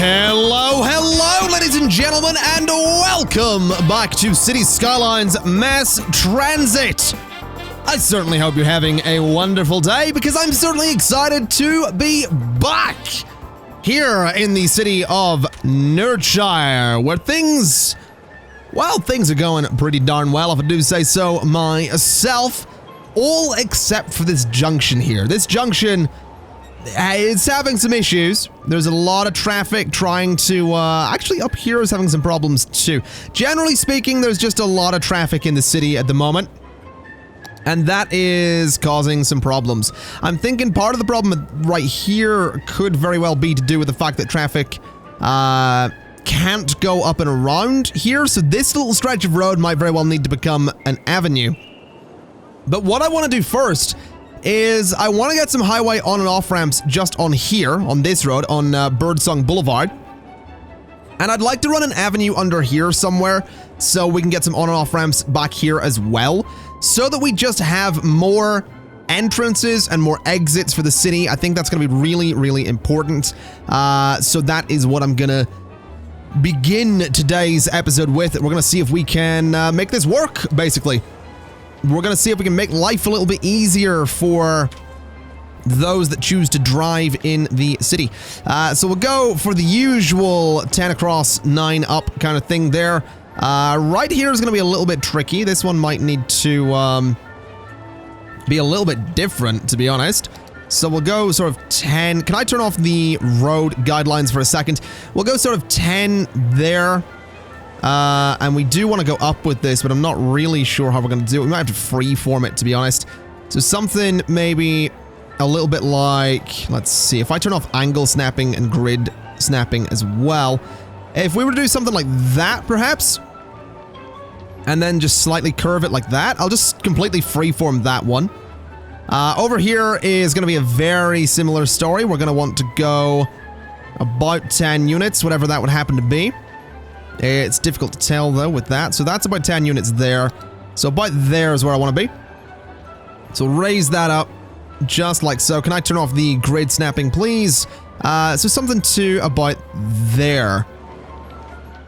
Hello, ladies and gentlemen, and welcome back to City Skylines Mass Transit. I certainly hope you're having a wonderful day, because I'm certainly excited to be back here in the city of Nerdshire, where things are going pretty darn well, if I do say so myself, all except for this junction here. This junction, it's having some issues. There's a lot of traffic trying to, actually up here is having some problems too. Generally speaking, there's just a lot of traffic in the city at the moment, and that is causing some problems. I'm thinking part of the problem right here could very well be to do with the fact that traffic, can't go up and around here, so this little stretch of road might very well need to become an avenue. But what I want to do first is I want to get some highway on and off ramps just on here, on this road, on Birdsong Boulevard. And I'd like to run an avenue under here somewhere so we can get some on and off ramps back here as well, so that we just have more entrances and more exits for the city. I think that's going to be really, really important. So that is what I'm going to begin today's episode with. We're going to see if we can make this work, basically. We're going to see if we can make life a little bit easier for those that choose to drive in the city. So we'll go for the usual 10 across, 9 up kind of thing there. Right here is going to be a little bit tricky. This one might need to be a little bit different, to be honest. So we'll go sort of 10. Can I turn off the road guidelines for a second? We'll go sort of 10 there. And we do want to go up with this, but I'm not really sure how we're going to do it. We might have to freeform it, to be honest. So something maybe a little bit like, let's see, if I turn off angle snapping and grid snapping as well, if we were to do something like that, perhaps, and then just slightly curve it like that, I'll just completely freeform that one. Over here is going to be a very similar story. We're going to want to go about 10 units, whatever that would happen to be. It's difficult to tell, though, with that. So that's about 10 units there. So about there is where I want to be. So raise that up, just like so. Can I turn off the grid snapping, please? So something to about there.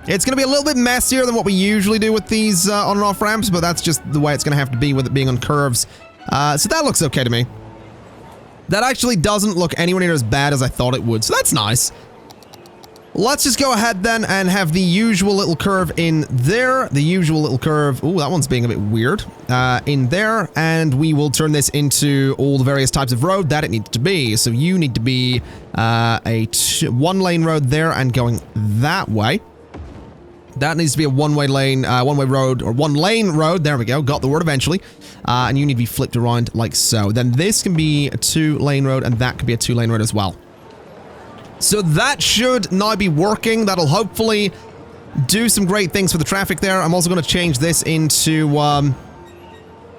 It's going to be a little bit messier than what we usually do with these on and off ramps, but that's just the way it's going to have to be with it being on curves. So that looks okay to me. That actually doesn't look anywhere near as bad as I thought it would, so that's nice. Let's just go ahead then and have the usual little curve in there. The usual little curve. Ooh, that one's being a bit weird. In there. And we will turn this into all the various types of road that it needs to be. So you need to be a one-lane road there and going that way. That needs to be a one-way lane, one-way road, or one-lane road. There we go. Got the word eventually. And you need to be flipped around like so. Then this can be a two-lane road, and that can be a two-lane road as well. So that should now be working. That'll hopefully do some great things for the traffic there. I'm also going to change this into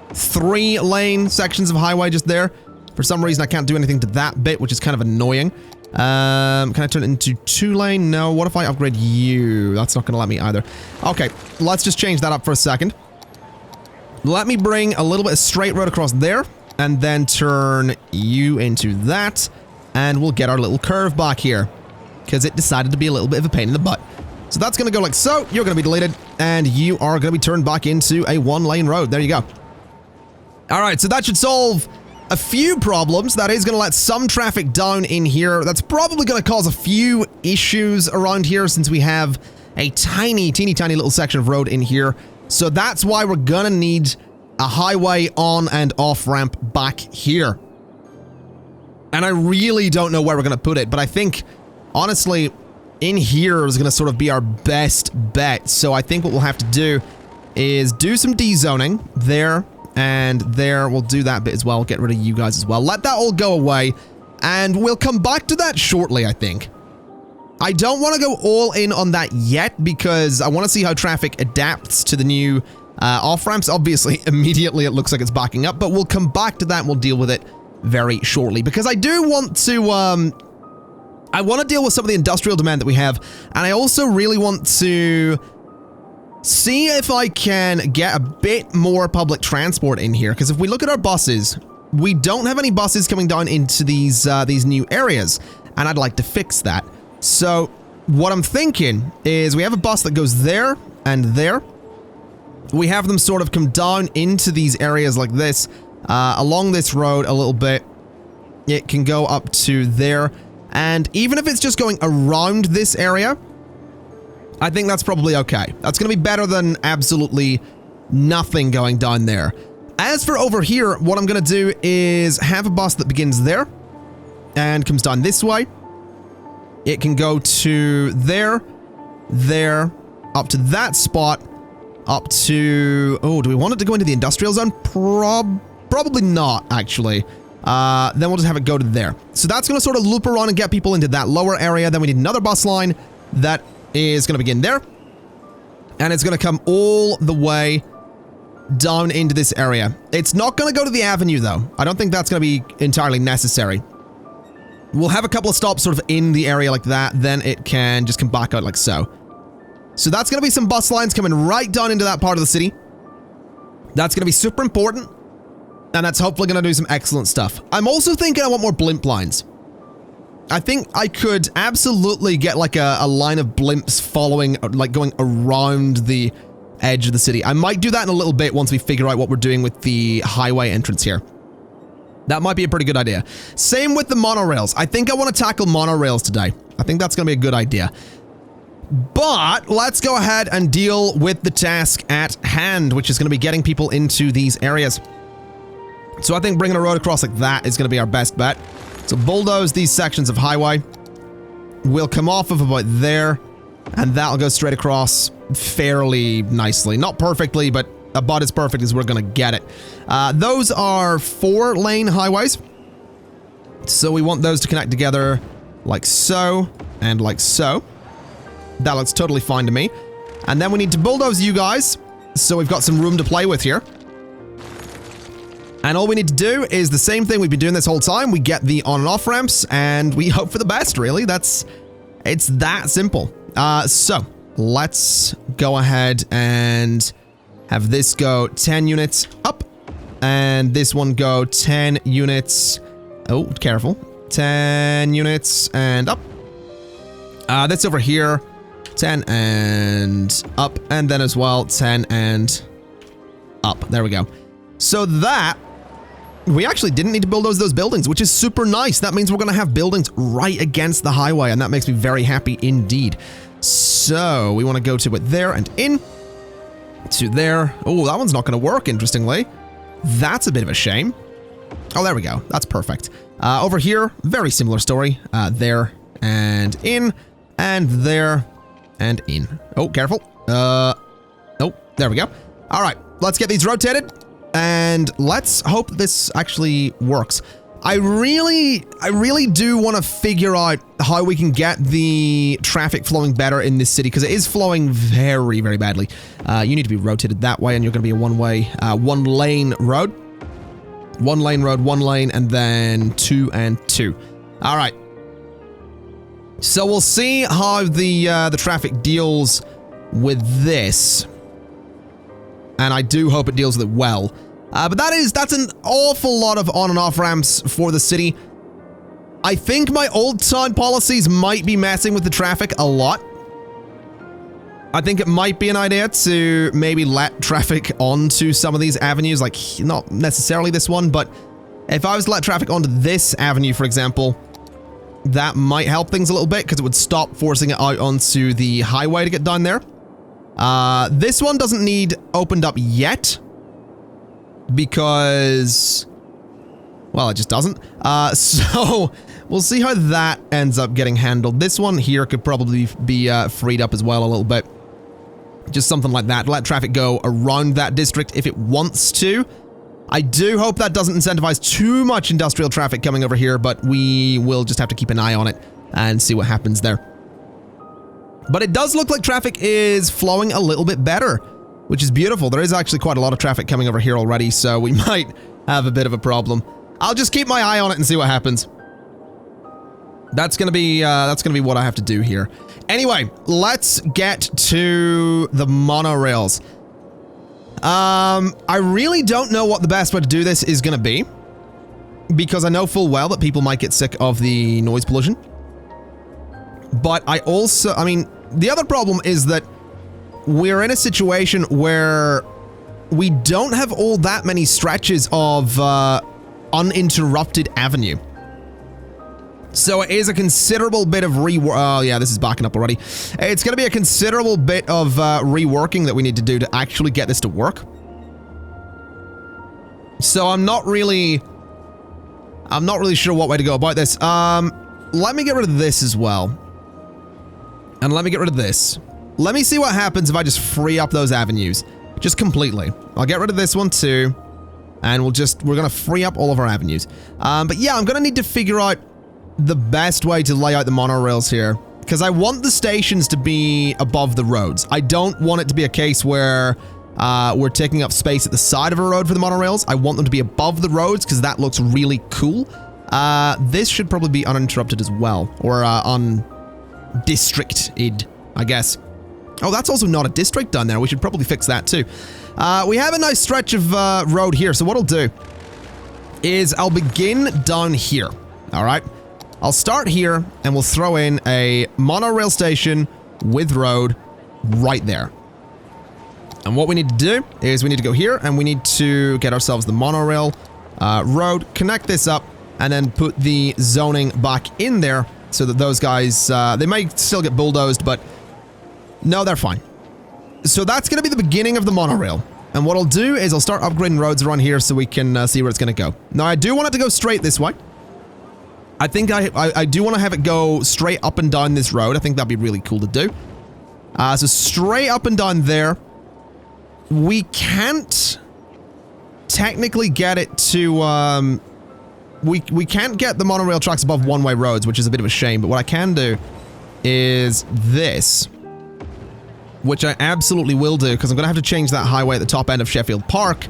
3-lane sections of highway just there. For some reason, I can't do anything to that bit, which is kind of annoying. Can I turn it into 2-lane? No. What if I upgrade you? That's not going to let me either. Okay, let's just change that up for a second. Let me bring a little bit of straight road across there, and then turn you into that. And we'll get our little curve back here, because it decided to be a little bit of a pain in the butt. So that's going to go like so. You're going to be deleted, and you are going to be turned back into a one-lane road. There you go. All right, so that should solve a few problems. That is going to let some traffic down in here. That's probably going to cause a few issues around here, since we have a teeny tiny little section of road in here. So that's why we're going to need a highway on and off ramp back here. And I really don't know where we're going to put it, but I think, honestly, in here is going to sort of be our best bet. So I think what we'll have to do is do some dezoning there and there. We'll do that bit as well. Get rid of you guys as well. Let that all go away, and we'll come back to that shortly, I think. I don't want to go all in on that yet, because I want to see how traffic adapts to the new off-ramps. Obviously, immediately it looks like it's backing up, but we'll come back to that and we'll deal with it very shortly, because I do want to I want to deal with some of the industrial demand that we have, and I also really want to see if I can get a bit more public transport in here, because if we look at our buses, we don't have any buses coming down into these new areas, and I'd like to fix that. So what I'm thinking is we have a bus that goes there and there. We have them sort of come down into these areas like this, along this road a little bit. It can go up to there. And even if it's just going around this area, I think that's probably okay. That's going to be better than absolutely nothing going down there. As for over here, what I'm going to do is have a bus that begins there and comes down this way. It can go to there, there, up to that spot, up to... Oh, do we want it to go into the industrial zone? Probably not, actually. Then we'll just have it go to there. So that's going to sort of loop around and get people into that lower area. Then we need another bus line that is going to begin there. And it's going to come all the way down into this area. It's not going to go to the avenue, though. I don't think that's going to be entirely necessary. We'll have a couple of stops sort of in the area like that. Then it can just come back out like so. So that's going to be some bus lines coming right down into that part of the city. That's going to be super important. And that's hopefully going to do some excellent stuff. I'm also thinking I want more blimp lines. I think I could absolutely get like a line of blimps following, like going around the edge of the city. I might do that in a little bit once we figure out what we're doing with the highway entrance here. That might be a pretty good idea. Same with the monorails. I think I want to tackle monorails today. I think that's going to be a good idea. But let's go ahead and deal with the task at hand, which is going to be getting people into these areas. So I think bringing a road across like that is going to be our best bet. So bulldoze these sections of highway. We'll come off of about there, and that'll go straight across fairly nicely. Not perfectly, but about as perfect as we're going to get it. Those are 4-lane highways. So we want those to connect together like so and like so. That looks totally fine to me. And then we need to bulldoze you guys, so we've got some room to play with here. And all we need to do is the same thing we've been doing this whole time. We get the on and off ramps, and we hope for the best, really. It's that simple. So let's go ahead and have this go 10 units up, and this one go 10 units. Oh, careful. 10 units and up. This over here, 10 and up, and then as well 10 and up. There we go. So that we actually didn't need to bulldoze those buildings, which is super nice. That means we're going to have buildings right against the highway, and that makes me very happy indeed. So we want to go to it there and in to there. Oh, that one's not going to work, interestingly. That's a bit of a shame. Oh, there we go. That's perfect. Over here, very similar story. There and in, and there and in. Oh, careful. Oh, there we go. All right, let's get these rotated, and let's hope this actually works. I really do want to figure out how we can get the traffic flowing better in this city, because it is flowing very, very badly. You need to be rotated that way, and you're going to be a one-way, one-lane road. One-lane road, one lane, and then 2 and 2. All right. So we'll see how the traffic deals with this. And I do hope it deals with it well. But that's an awful lot of on and off ramps for the city. I think my old town policies might be messing with the traffic a lot. I think it might be an idea to maybe let traffic onto some of these avenues, like not necessarily this one, but if I was to let traffic onto this avenue, for example, that might help things a little bit, because it would stop forcing it out onto the highway to get down there. This one doesn't need opened up yet, because, well, it just doesn't. So we'll see how that ends up getting handled. This one here could probably be freed up as well a little bit. Just something like that. Let traffic go around that district if it wants to. I do hope that doesn't incentivize too much industrial traffic coming over here, but we will just have to keep an eye on it and see what happens there. But it does look like traffic is flowing a little bit better, which is beautiful. There is actually quite a lot of traffic coming over here already, so we might have a bit of a problem. I'll just keep my eye on it and see what happens. That's gonna be what I have to do here. Anyway, let's get to the monorails. I really don't know what the best way to do this is gonna be, because I know full well that people might get sick of the noise pollution. But I also, I mean, the other problem is that we're in a situation where we don't have all that many stretches of uninterrupted avenue. So it is a considerable bit of oh yeah, this is backing up already. It's going to be a considerable bit of reworking that we need to do to actually get this to work. So I'm not really sure what way to go about this. Let me get rid of this as well. And let me get rid of this. Let me see what happens if I just free up those avenues. Just completely. I'll get rid of this one too. And we're going to free up all of our avenues. But yeah, I'm going to need to figure out the best way to lay out the monorails here. Because I want the stations to be above the roads. I don't want it to be a case where we're taking up space at the side of a road for the monorails. I want them to be above the roads because that looks really cool. This should probably be uninterrupted as well. Or undistricted, I guess. Oh, that's also not a district down there. We should probably fix that too. We have a nice stretch of road here. So what I'll do is I'll begin down here. All right. I'll start here and we'll throw in a monorail station with road right there. And what we need to do is we need to go here and we need to get ourselves the monorail road, connect this up, and then put the zoning back in there so that those guys, they might still get bulldozed, but no, they're fine. So that's going to be the beginning of the monorail. And what I'll do is I'll start upgrading roads around here so we can see where it's going to go. Now, I do want it to go straight this way. I think I do want to have it go straight up and down this road. I think that'd be really cool to do. So straight up and down there. We can't technically get it to, we can't get the monorail tracks above one-way roads, which is a bit of a shame. But what I can do is this, which I absolutely will do, because I'm going to have to change that highway at the top end of Sheffield Park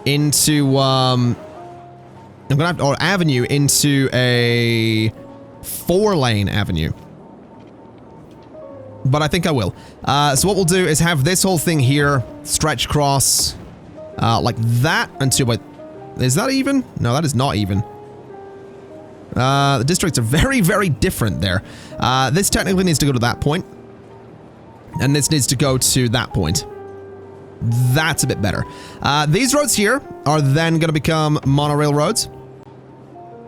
into, I'm going to have, or avenue into a 4-lane avenue. But I think I will. So what we'll do is have this whole thing here stretch across like that until, wait, is that even? No, that is not even. The districts are very, very different there. This technically needs to go to that point. And this needs to go to that point. That's a bit better. These roads here are then going to become monorail roads.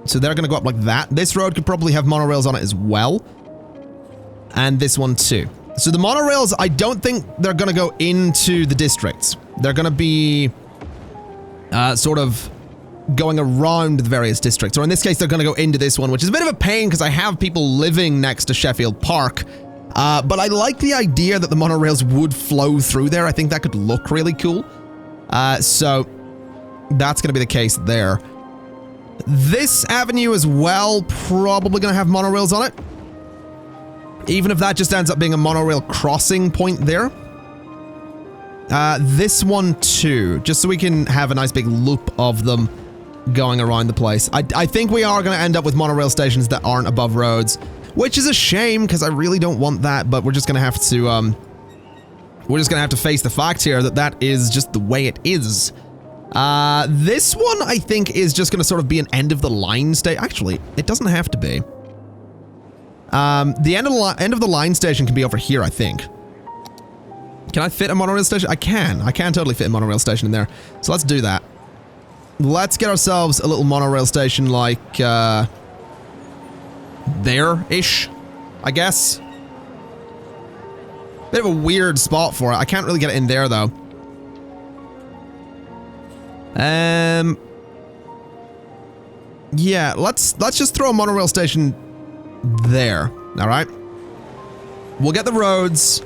So they're going to go up like that. This road could probably have monorails on it as well. And this one too. So the monorails, I don't think they're going to go into the districts. They're going to be sort of going around the various districts. Or in this case, they're going to go into this one, which is a bit of a pain because I have people living next to Sheffield Park. But I like the idea that the monorails would flow through there. I think that could look really cool. So that's going to be the case there. This avenue as well, probably going to have monorails on it. Even if that just ends up being a monorail crossing point there. This one too, just so we can have a nice big loop of them going around the place. I think we are going to end up with monorail stations that aren't above roads, which is a shame because I really don't want that, but we're just going to have to, face the fact here that that is just the way it is. This one, I think, is just going to sort of be an end-of-the-line station. Actually, it doesn't have to be. The end of the line station can be over here, I think. Can I fit a monorail station? I can. I can totally fit a monorail station in there. So let's do that. Let's get ourselves a little monorail station like, there-ish, I guess. Bit of a weird spot for it. I can't really get it in there, though. Yeah, let's just throw a monorail station there. All right. We'll get the roads.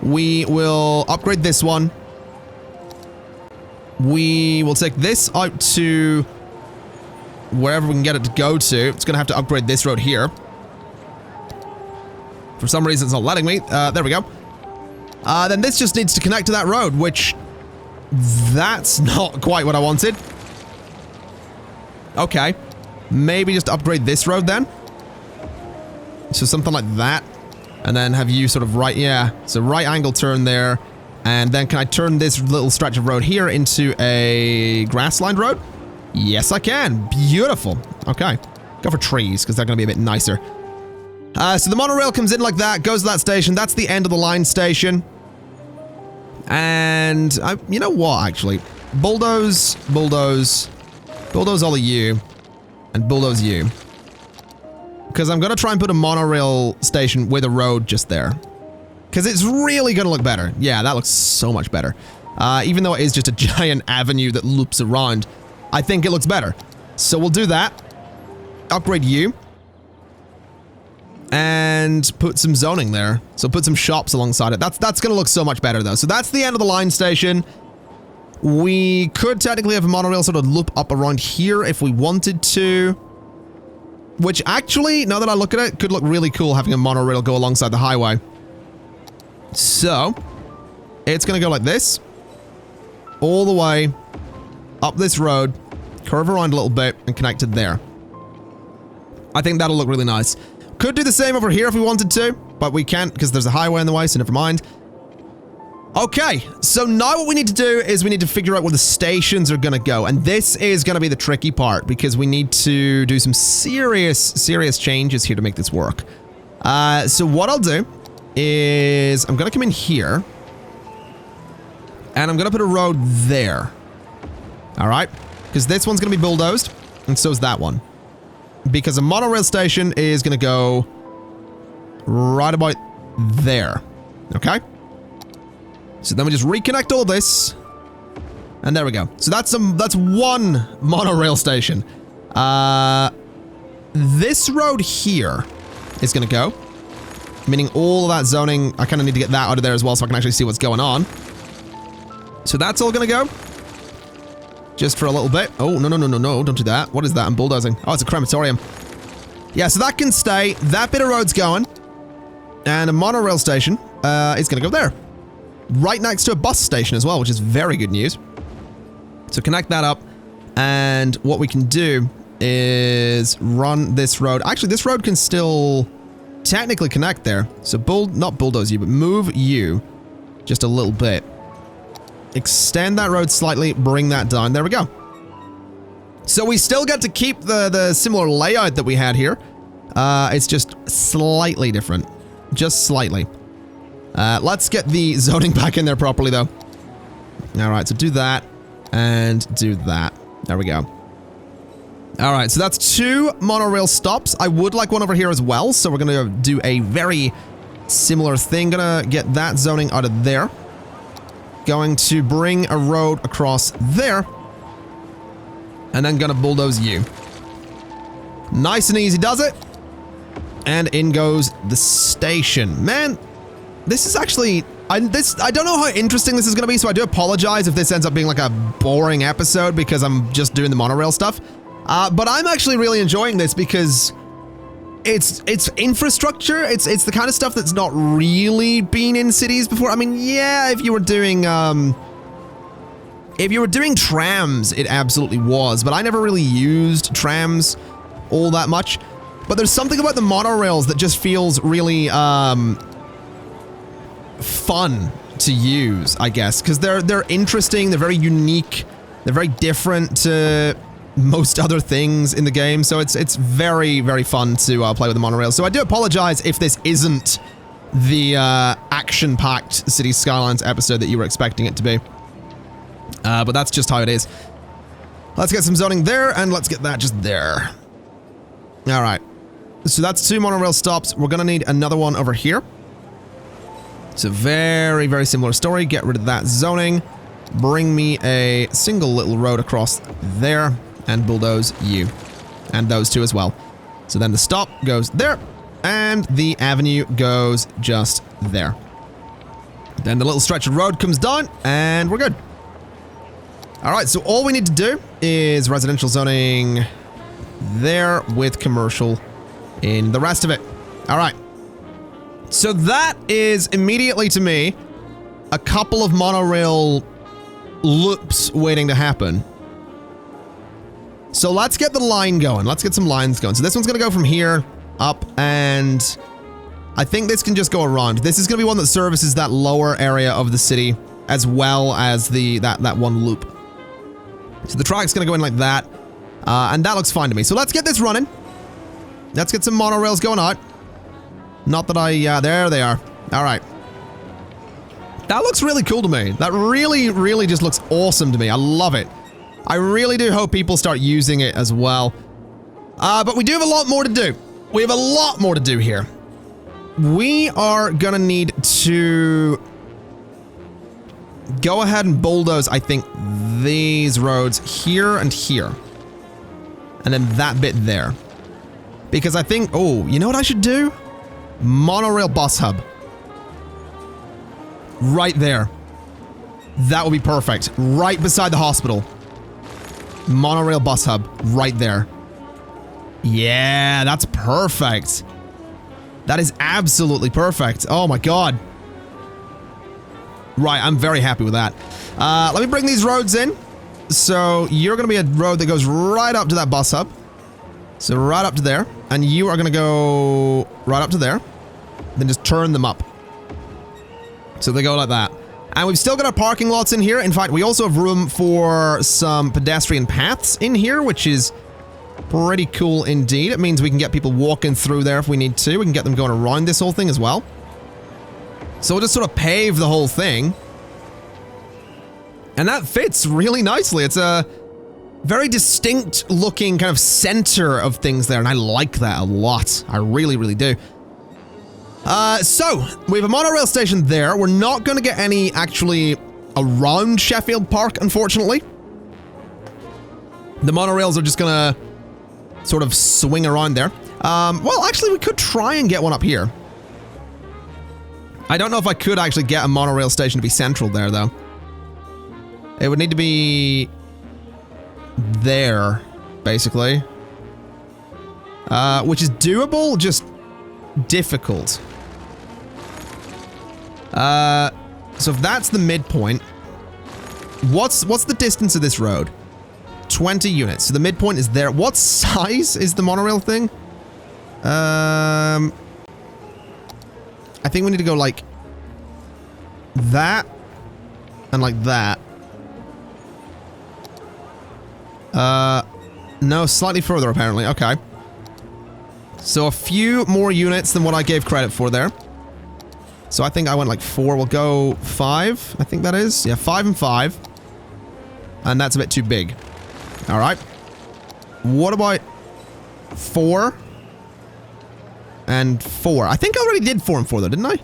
We will upgrade this one. We will take this out to wherever we can get it to go to. It's going to have to upgrade this road here. For some reason, it's not letting me. There we go. Then this just needs to connect to that road, which that's not quite what I wanted. Okay. Maybe just upgrade this road then. So something like that. And then have you sort of right, yeah. So right angle turn there. And then can I turn this little stretch of road here into a grass-lined road? Yes, I can. Beautiful. Okay. Go for trees, because they're going to be a bit nicer. So the monorail comes in like that, goes to that station. That's the end of the line station. And you know what, actually? Bulldoze, bulldoze, bulldoze all of you, and bulldoze you. Because I'm going to try and put a monorail station with a road just there. Because it's really going to look better. Yeah, that looks so much better. Even though it is just a giant avenue that loops around, I think it looks better. So we'll do that. Upgrade you. And put some zoning there. So put some shops alongside it. That's going to look so much better, though. So that's the end of the line station. We could technically have a monorail sort of loop up around here if we wanted to. Which actually, now that I look at it, could look really cool having a monorail go alongside the highway. So, it's going to go like this. All the way up this road, curve around a little bit, and connect it there. I think that'll look really nice. Could do the same over here if we wanted to, but we can't because there's a highway in the way, so never mind. Okay, so now what we need to do is we need to figure out where the stations are going to go, and this is going to be the tricky part because we need to do some serious changes here to make this work. So what I'll do is I'm going to come in here, and I'm going to put a road there. All right, because this one's going to be bulldozed, and so is that one. Because a monorail station is going to go right about there. Okay? So then we just reconnect all this. And there we go. So that's one monorail station. This road here is going to go. Meaning all of that zoning, I kind of need to get that out of there as well so I can actually see what's going on. So that's all going to go. Just for a little bit. Oh, no, don't do that. What is that? I'm bulldozing. Oh, it's a crematorium. Yeah, so that can stay. That bit of road's going. And a monorail station is going to go there. Right next to a bus station as well, which is very good news. So connect that up. And what we can do is run this road. Actually, this road can still technically connect there. So not bulldoze you, but move you just a little bit. Extend that road slightly, bring that down. There we go. So we still get to keep the similar layout that we had here. It's just slightly different. Just slightly. Let's get the zoning back in there properly, though. All right, so do that and do that. There we go. All right, so that's 2 monorail stops. I would like one over here as well, so we're going to do a very similar thing. Going to get that zoning out of there. Going to bring a road across there. And then gonna bulldoze you. Nice and easy does it. And in goes the station. Man, this is actually... I don't know how interesting this is gonna be, so I do apologize if this ends up being like a boring episode because I'm just doing the monorail stuff. But I'm actually really enjoying this because it's infrastructure. It's the kind of stuff that's not really been in cities before. I mean, yeah, if you were doing trams, it absolutely was, but I never really used trams all that much. But there's something about the monorails that just feels really fun to use, I guess, because they're interesting, they're very unique, they're very different to most other things in the game, so it's very, very fun to play with the monorail. So I do apologize if this isn't the action-packed City Skylines episode that you were expecting it to be. But that's just how it is. Let's get some zoning there, and let's get that just there. Alright. So that's 2 monorail stops. We're gonna need another one over here. So very, very similar story. Get rid of that zoning. Bring me a single little road across there. And bulldoze you. And those 2 as well. So then the stop goes there. And the avenue goes just there. Then the little stretch of road comes down. And we're good. Alright, so all we need to do is residential zoning there with commercial in the rest of it. Alright. So that is immediately to me a couple of monorail loops waiting to happen. So let's get the line going. Let's get some lines going. So this one's going to go from here up, and I think this can just go around. This is going to be one that services that lower area of the city as well as that one loop. So the track's going to go in like that, and that looks fine to me. So let's get this running. Let's get some monorails going out. Not that I, there they are. All right. That looks really cool to me. That really, really just looks awesome to me. I love it. I really do hope people start using it as well. But we do have a lot more to do. We have a lot more to do here. We are gonna need to go ahead and bulldoze, I think, these roads here and here. And then that bit there. Because I think, oh, you know what I should do? Monorail bus hub. Right there. That would be perfect. Right beside the hospital. Monorail bus hub. Right there. Yeah, that's perfect. That is absolutely perfect. Oh my god. Right, I'm very happy with that. Let me bring these roads in. So you're going to be a road that goes right up to that bus hub. So right up to there. And you are going to go right up to there. Then just turn them up. So they go like that. And we've still got our parking lots in here. In fact, we also have room for some pedestrian paths in here, which is pretty cool indeed. It means we can get people walking through there if we need to. We can get them going around this whole thing as well. So we'll just sort of pave the whole thing. And that fits really nicely. It's a very distinct looking kind of center of things there. And I like that a lot. I really, really do. So, we have a monorail station there. We're not going to get any actually around Sheffield Park, unfortunately. The monorails are just going to sort of swing around there. Well, actually, we could try and get one up here. I don't know if I could actually get a monorail station to be central there, though. It would need to be there, basically. Which is doable, just difficult. So if that's the midpoint, what's the distance of this road? 20 units. So the midpoint is there. What size is the monorail thing? I think we need to go like that and like that. No, slightly further apparently. Okay. So a few more units than what I gave credit for there. So I think I went like 4. We'll go 5, I think that is. Yeah, 5 and 5. And that's a bit too big. All right. What about 4 and 4? I think I already did 4 and 4 though, didn't I?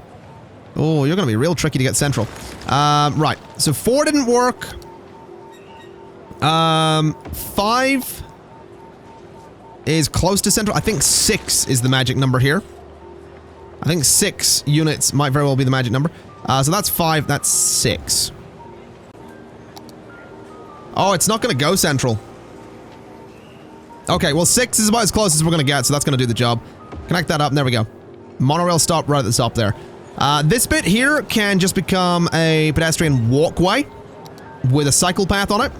Oh, you're going to be real tricky to get central. Right. So 4 didn't work. 5 is close to central. I think 6 is the magic number here. I think 6 units might very well be the magic number. So that's 5, that's 6. Oh, it's not going to go central. Okay, well 6 is about as close as we're going to get, so that's going to do the job. Connect that up, and there we go. Monorail stop right at the top there. This bit here can just become a pedestrian walkway with a cycle path on it.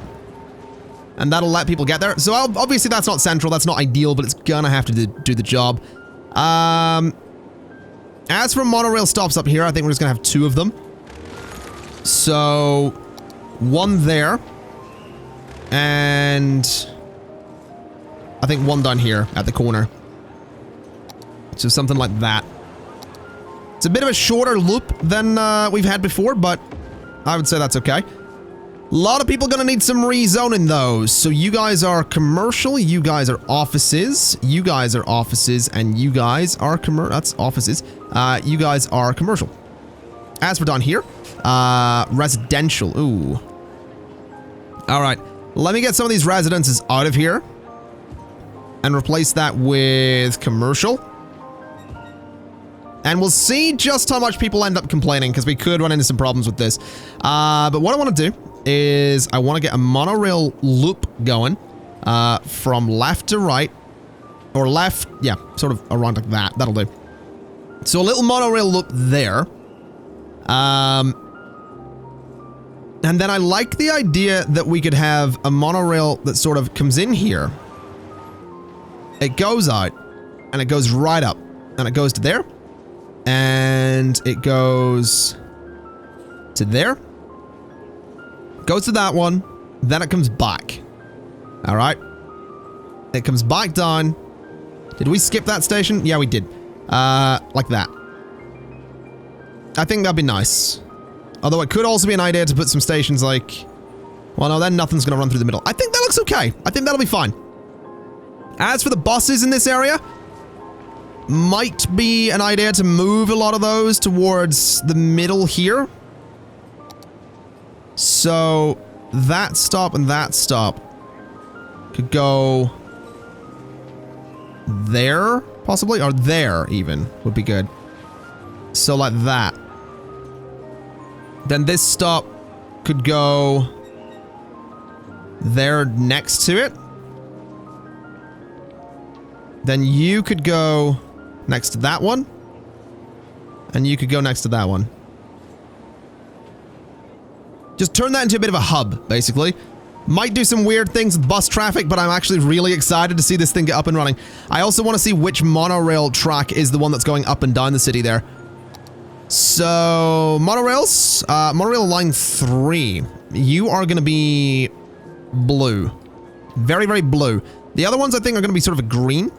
And that'll let people get there. So obviously that's not central, that's not ideal, but it's gonna have to do the job. As for monorail stops up here, I think we're just gonna have 2 of them. So, 1 there. And I think 1 down here at the corner. So something like that. It's a bit of a shorter loop than we've had before, but I would say that's okay. A lot of people gonna need some rezoning though. So you guys are commercial, you guys are offices, you guys are offices, and you guys are that's offices. You guys are commercial. As for down here, residential. Ooh. All right, let me get some of these residences out of here and replace that with commercial. And we'll see just how much people end up complaining, because we could run into some problems with this. But what I want to do is I want to get a monorail loop going from left to right. Or left, yeah, sort of around like that. That'll do. So a little monorail loop there. And then I like the idea that we could have a monorail that sort of comes in here. It goes out, and it goes right up, and it goes to there. And it goes to there. Goes to that one. Then it comes back. All right. It comes back down. Did we skip that station? Yeah, we did. Like that. I think that'd be nice. Although it could also be an idea to put some stations like... Well, no, then nothing's going to run through the middle. I think that looks okay. I think that'll be fine. As for the buses in this area, might be an idea to move a lot of those towards the middle here. So that stop and that stop could go there, possibly, or there even would be good. So like that. Then this stop could go there next to it. Then you could go next to that one. And you could go next to that one. Just turn that into a bit of a hub, basically. Might do some weird things with bus traffic, but I'm actually really excited to see this thing get up and running. I also want to see which monorail track is the one that's going up and down the city there. So, monorails, monorail line 3. You are going to be blue. Very, very blue. The other ones I think are going to be sort of a green.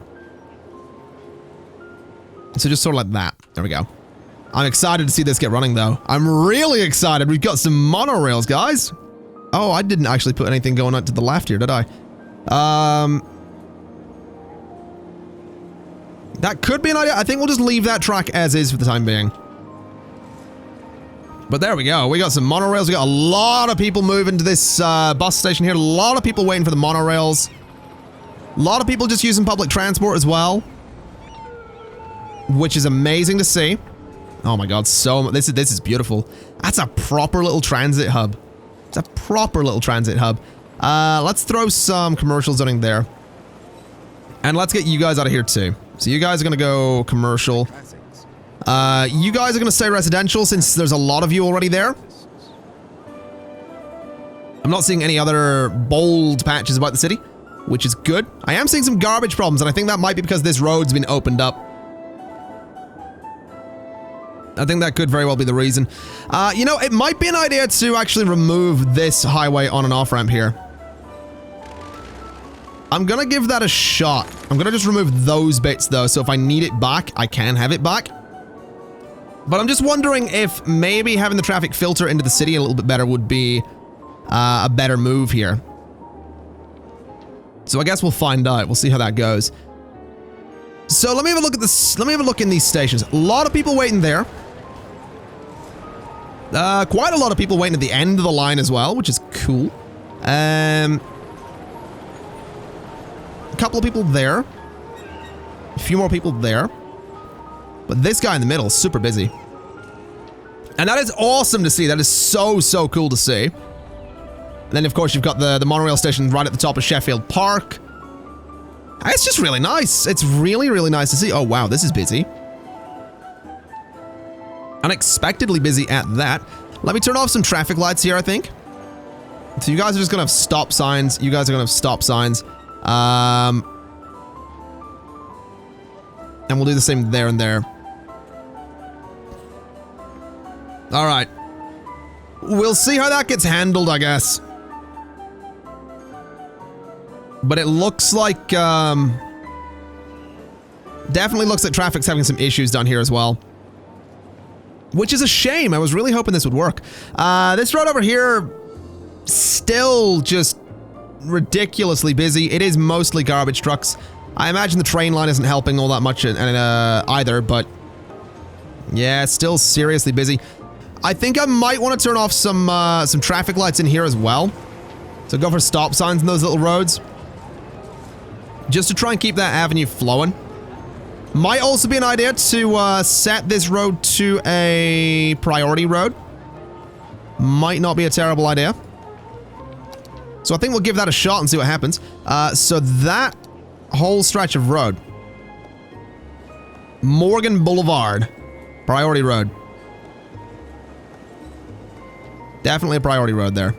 So just sort of like that. There we go. I'm excited to see this get running though. I'm really excited. We've got some monorails, guys. Oh, I didn't actually put anything going out to the left here, did I? That could be an idea. I think we'll just leave that track as is for the time being. But there we go. We got some monorails. We got a lot of people moving to this bus station here. A lot of people waiting for the monorails. A lot of people just using public transport as well. Which is amazing to see. Oh my god, so much. This is beautiful. That's a proper little transit hub. It's a proper little transit hub. Let's throw some commercial zoning there. And let's get you guys out of here too. So you guys are gonna go commercial. You guys are gonna stay residential since there's a lot of you already there. I'm not seeing any other bold patches about the city, which is good. I am seeing some garbage problems, and I think that might be because this road's been opened up. I think that could very well be the reason. You know, it might be an idea to actually remove this highway on and off ramp here. I'm gonna give that a shot. I'm gonna just remove those bits though, so if I need it back, I can have it back. But I'm just wondering if maybe having the traffic filter into the city a little bit better would be a better move here. So I guess we'll find out. We'll see how that goes. So let me have a look at this. Let me have a look in these stations. A lot of people waiting there. Quite a lot of people waiting at the end of the line as well, which is cool. A couple of people there. A few more people there. But this guy in the middle is super busy. And that is awesome to see. That is so, so cool to see. And then, of course, you've got the monorail station right at the top of Sheffield Park. It's just really nice. It's really, really nice to see. Oh, wow, this is busy. Unexpectedly busy at that. Let me turn off some traffic lights here, I think. So you guys are just going to have stop signs. You guys are going to have stop signs. And we'll do the same there and there. All right. We'll see how that gets handled, I guess. But it looks like, definitely looks like traffic's having some issues down here as well. Which is a shame. I was really hoping this would work. This road over here, still just ridiculously busy. It is mostly garbage trucks. I imagine the train line isn't helping all that much either, but yeah, it's still seriously busy. I think I might want to turn off some traffic lights in here as well. So go for stop signs in those little roads. Just to try and keep that avenue flowing. Might also be an idea to set this road to a priority road. Might not be a terrible idea. So I think we'll give that a shot and see what happens. So that whole stretch of road. Morgan Boulevard. Priority road. Definitely a priority road there.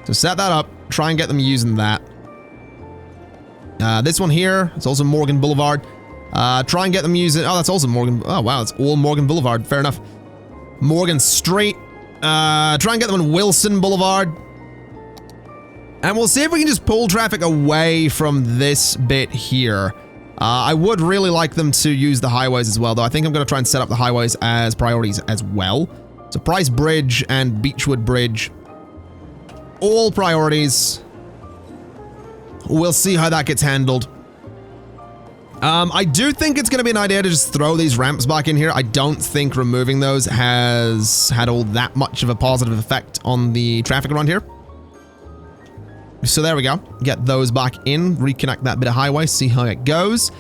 So set that up. Try and get them using that. This one here, it's also Morgan Boulevard. Try and get them using... Oh, that's also Morgan... Oh, wow, it's all Morgan Boulevard. Fair enough. Morgan Street. Try and get them on Wilson Boulevard. And we'll see if we can just pull traffic away from this bit here. I would really like them to use the highways as well, though. I think I'm going to try and set up the highways as priorities as well. So Price Bridge and Beechwood Bridge. All priorities. We'll see how that gets handled. I do think it's going to be an idea to just throw these ramps back in here. I don't think removing those has had all that much of a positive effect on the traffic around here. So there we go. Get those back in. Reconnect that bit of highway. See how it goes.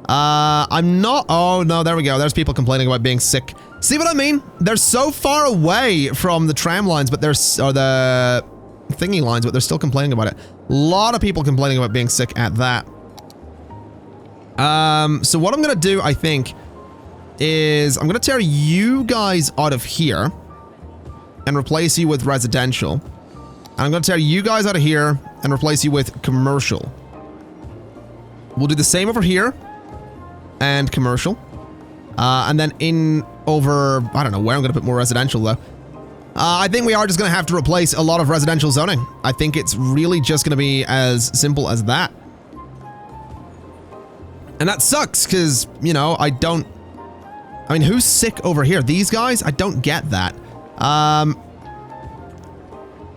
I'm not... Oh, no, there we go. There's people complaining about being sick. See what I mean? They're so far away from the tram lines, but there's... Or the thingy lines, but they're still complaining about it. A lot of people complaining about being sick at that. So what I'm going to do, I think, is I'm going to tear you guys out of here and replace you with residential. And I'm going to tear you guys out of here and replace you with commercial. We'll do the same over here and commercial. And then in over, I don't know where I'm going to put more residential though. I think we are just going to have to replace a lot of residential zoning. I think it's really just going to be as simple as that. And that sucks because, you know, I mean, who's sick over here? These guys? I don't get that.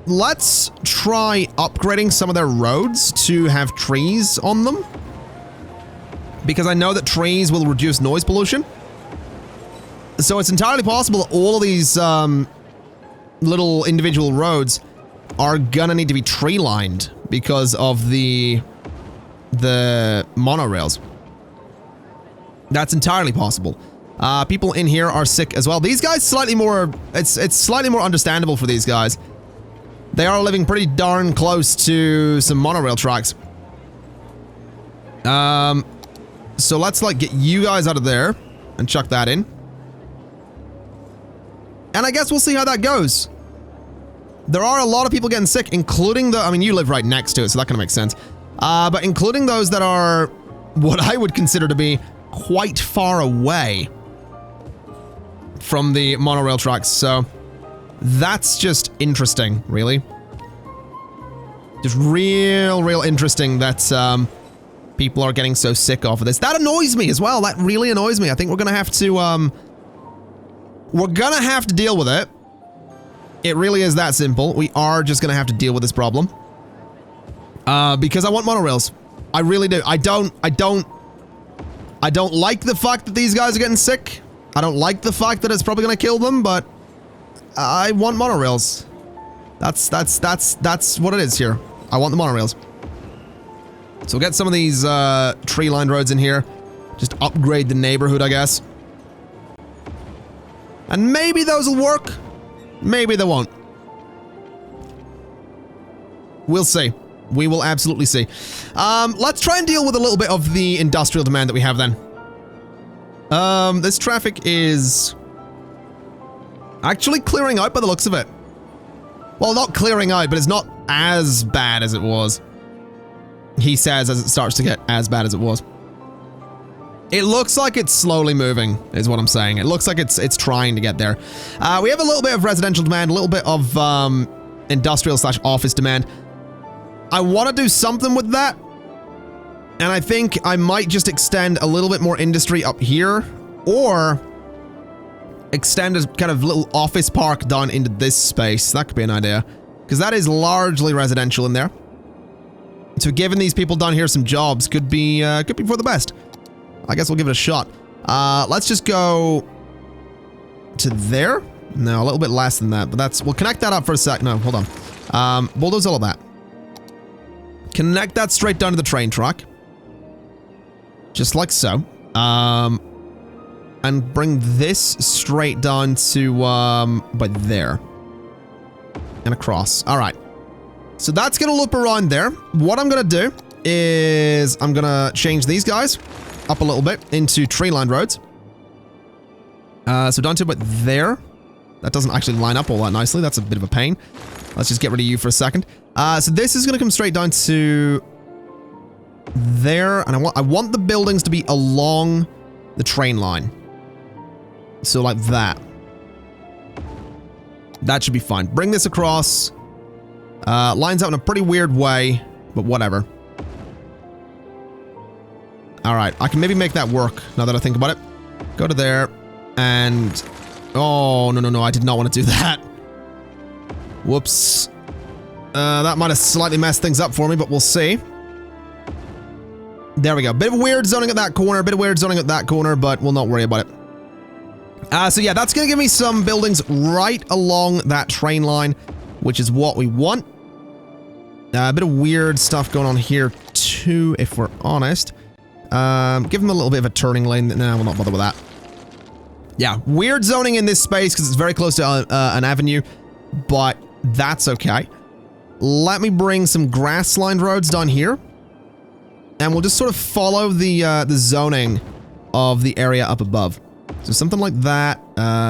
Let's try upgrading some of their roads to have trees on them. Because I know that trees will reduce noise pollution. So it's entirely possible that all of these little individual roads are gonna need to be tree lined because of the monorails. That's entirely possible. People in here are sick as well. These guys slightly more... It's slightly more understandable for these guys. They are living pretty darn close to some monorail tracks. So let's, like, get you guys out of there and chuck that in. And I guess we'll see how that goes. There are a lot of people getting sick, including the... I mean, you live right next to it, so that kind of makes sense. But including those that are what I would consider to be quite far away from the monorail tracks, so that's just interesting, really. Just real interesting that people are getting so sick off of this. That annoys me as well. That really annoys me. I think we're gonna have to deal with it. It really is that simple. We are just gonna have to deal with this problem. Because I want monorails. I really do. I don't like the fact that these guys are getting sick. I don't like the fact that it's probably gonna kill them, but I want monorails. That's what it is here. I want the monorails. So we'll get some of these tree-lined roads in here. Just upgrade the neighborhood, I guess. And maybe those will work. Maybe they won't. We'll see. We will absolutely see. Let's try and deal with a little bit of the industrial demand that we have then. This traffic is actually clearing out by the looks of it. Well, not clearing out, but it's not as bad as it was. He says as it starts to get as bad as it was. It looks like it's slowly moving, is what I'm saying. It looks like it's trying to get there. We have a little bit of residential demand, a little bit of industrial/office demand. I want to do something with that. And I think I might just extend a little bit more industry up here, or extend a kind of little office park down into this space. That could be an idea, because that is largely residential in there. So giving these people down here some jobs could be for the best. I guess we'll give it a shot. Let's just go to there. No, a little bit less than that, but we'll connect that up for a sec. No, hold on. Bulldoze all of that. Connect that straight down to the train track. Just like so. And bring this straight down to, by there. And across. All right. So that's going to loop around there. What I'm going to do is I'm going to change these guys up a little bit into tree-lined roads. So down to about there. That doesn't actually line up all that nicely. That's a bit of a pain. Let's just get rid of you for a second. So this is going to come straight down to there. And I want the buildings to be along the train line. So like that. That should be fine. Bring this across. Lines up in a pretty weird way, but whatever. All right, I can maybe make that work now that I think about it. Go to there and... Oh, no, I did not want to do that. Whoops. That might have slightly messed things up for me, but we'll see. There we go. Bit of weird zoning at that corner, but we'll not worry about it. So yeah, that's going to give me some buildings right along that train line, which is what we want. A bit of weird stuff going on here too, if we're honest. Give them a little bit of a turning lane. No, we'll not bother with that. Yeah, weird zoning in this space because it's very close to an avenue, but that's okay. Let me bring some grass-lined roads down here, and we'll just sort of follow the zoning of the area up above. So something like that.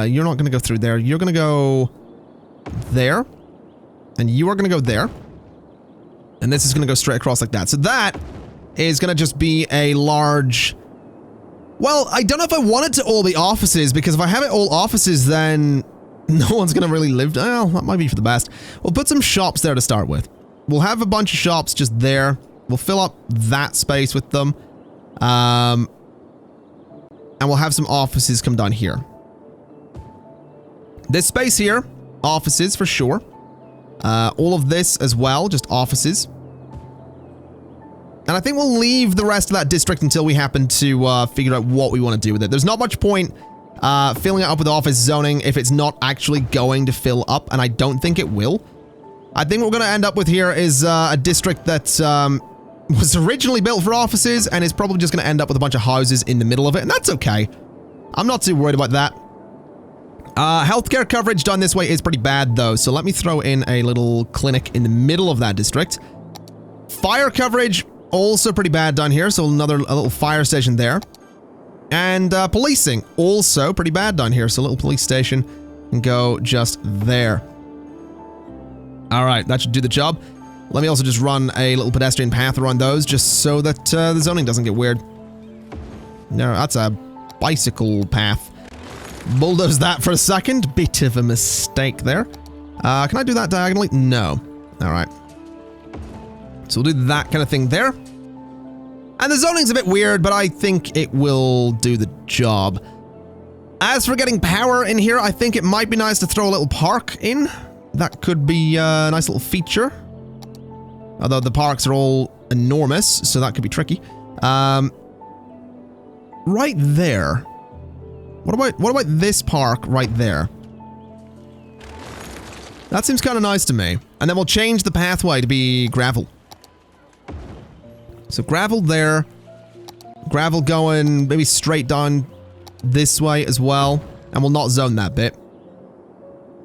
You're not going to go through there. You're going to go there, and you are going to go there, and this is going to go straight across like that. So that is going to just be a large... Well, I don't know if I want it to all be offices, because if I have it all offices, then no one's going to really live... Well, that might be for the best. We'll put some shops there to start with. We'll have a bunch of shops just there. We'll fill up that space with them. And we'll have some offices come down here. This space here, offices for sure. All of this as well, just offices. And I think we'll leave the rest of that district until we happen to figure out what we want to do with it. There's not much point filling it up with office zoning if it's not actually going to fill up, and I don't think it will. I think what we're going to end up with here is a district that was originally built for offices and is probably just going to end up with a bunch of houses in the middle of it, and that's okay. I'm not too worried about that. Healthcare coverage done this way is pretty bad, though, so let me throw in a little clinic in the middle of that district. Fire coverage... also pretty bad down here, so a little fire station there. And policing, also pretty bad down here, so a little police station can go just there. Alright, that should do the job. Let me also just run a little pedestrian path around those, just so that the zoning doesn't get weird. No, that's a bicycle path. Bulldoze that for a second, bit of a mistake there. Can I do that diagonally? No. Alright. So we'll do that kind of thing there. And the zoning's a bit weird, but I think it will do the job. As for getting power in here, I think it might be nice to throw a little park in. That could be a nice little feature. Although the parks are all enormous, so that could be tricky. Right there. What about this park right there? That seems kind of nice to me. And then we'll change the pathway to be gravel. So gravel there, gravel going maybe straight down this way as well, and we'll not zone that bit.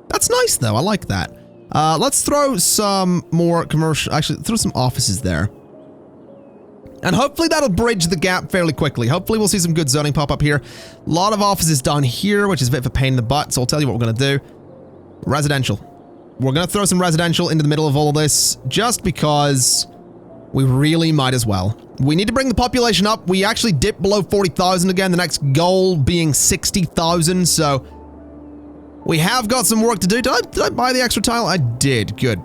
That's nice though, I like that. Let's throw some more commercial, actually throw some offices there. And hopefully that'll bridge the gap fairly quickly. Hopefully we'll see some good zoning pop up here. A lot of offices down here, which is a bit of a pain in the butt, so I'll tell you what we're gonna do. Residential. We're gonna throw some residential into the middle of all of this, just because... we really might as well. We need to bring the population up. We actually dipped below 40,000 again, the next goal being 60,000, so... we have got some work to do. Did I buy the extra tile? I did. Good.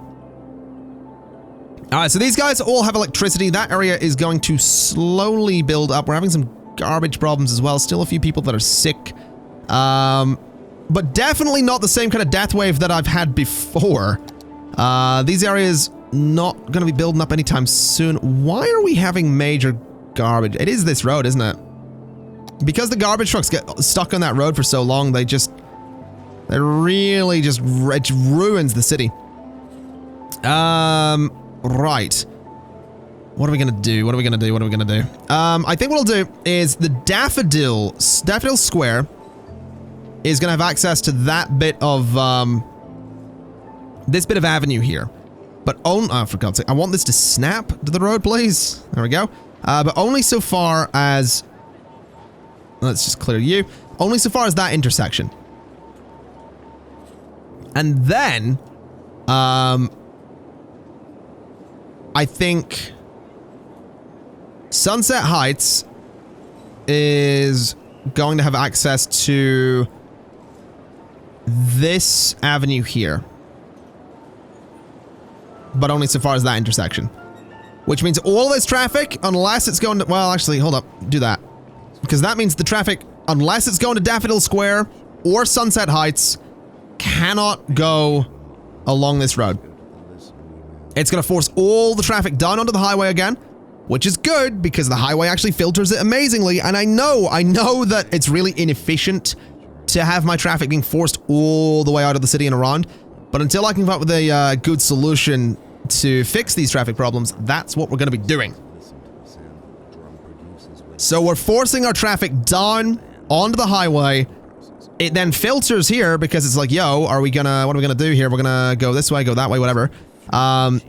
Alright, so these guys all have electricity. That area is going to slowly build up. We're having some garbage problems as well. Still a few people that are sick. But definitely not the same kind of death wave that I've had before. These areas... not going to be building up anytime soon. Why are we having major garbage? It is this road, isn't it? Because the garbage trucks get stuck on that road for so long, they really just it ruins the city. Right. What are we going to do? I think what I'll do is the Daffodil Square is going to have access to that bit of, this bit of avenue here. But oh, for God's sake, I want this to snap to the road, please. There we go. But only so far as... let's just clear you. Only so far as that intersection. And then... I think... Sunset Heights is going to have access to this avenue here. But only so far as that intersection. which means all this traffic, unless it's going to, well, actually, hold up, do that. Because that means the traffic, unless it's going to Daffodil Square or Sunset Heights, cannot go along this road. It's going to force all the traffic down onto the highway again, which is good because the highway actually filters it amazingly. And I know that it's really inefficient to have my traffic being forced all the way out of the city and around. But until I can come up with a good solution to fix these traffic problems, that's what we're going to be doing. So we're forcing our traffic down onto the highway. It then filters here because it's like, yo, what are we gonna do here? We're gonna go this way, go that way, whatever. And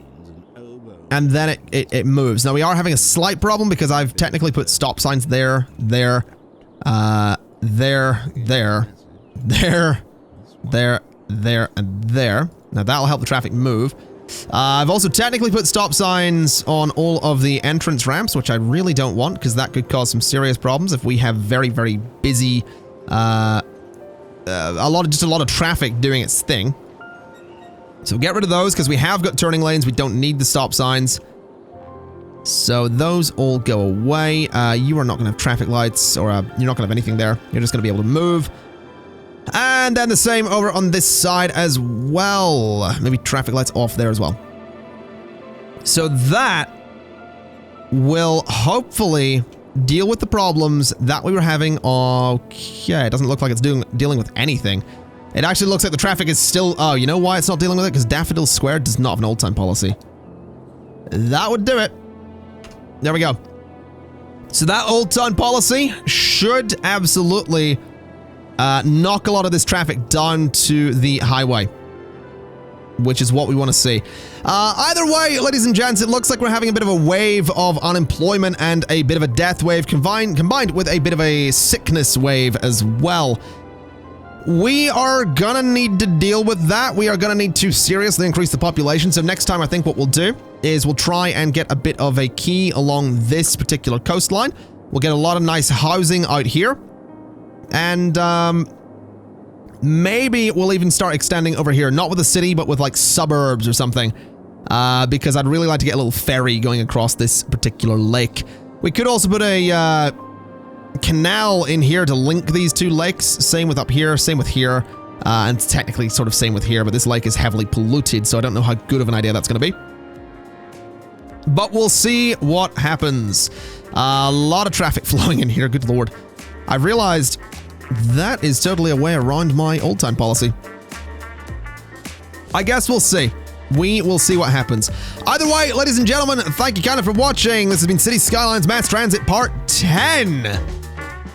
then it moves. Now we are having a slight problem because I've technically put stop signs there, there, and there. Now that'll help the traffic move. I've also technically put stop signs on all of the entrance ramps, which I really don't want because that could cause some serious problems if we have very, very busy, a lot of traffic doing its thing. So get rid of those because we have got turning lanes. We don't need the stop signs. So those all go away. You are not going to have traffic lights or you're not going to have anything there. You're just going to be able to move. And then the same over on this side as well. Maybe traffic lights off there as well. So that will hopefully deal with the problems that we were having. Okay, it doesn't look like it's dealing with anything. It actually looks like the traffic is still... Oh, you know why it's not dealing with it? Because Daffodil Square does not have an old time policy. That would do it. There we go. So that old time policy should absolutely knock a lot of this traffic down to the highway, which is what we want to see. Either way, ladies and gents, it looks like we're having a bit of a wave of unemployment and a bit of a death wave combined with a bit of a sickness wave as well. We are gonna need to deal with that. We are gonna need to seriously increase the population. So next time, I think what we'll do is we'll try and get a bit of a key along this particular coastline. We'll get a lot of nice housing out here. And maybe we'll even start extending over here, not with the city, but with like suburbs or something. Because I'd really like to get a little ferry going across this particular lake. We could also put a canal in here to link these two lakes. Same with up here, same with here. And technically sort of same with here, but this lake is heavily polluted, so I don't know how good of an idea that's going to be. But we'll see what happens. A lot of traffic flowing in here, good lord. I've realized that is totally a way around my old time policy. I guess we'll see. We will see what happens. Either way, ladies and gentlemen, thank you kind of for watching. This has been City Skylines Mass Transit Part 10.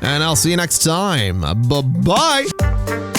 And I'll see you next time. Bye-bye.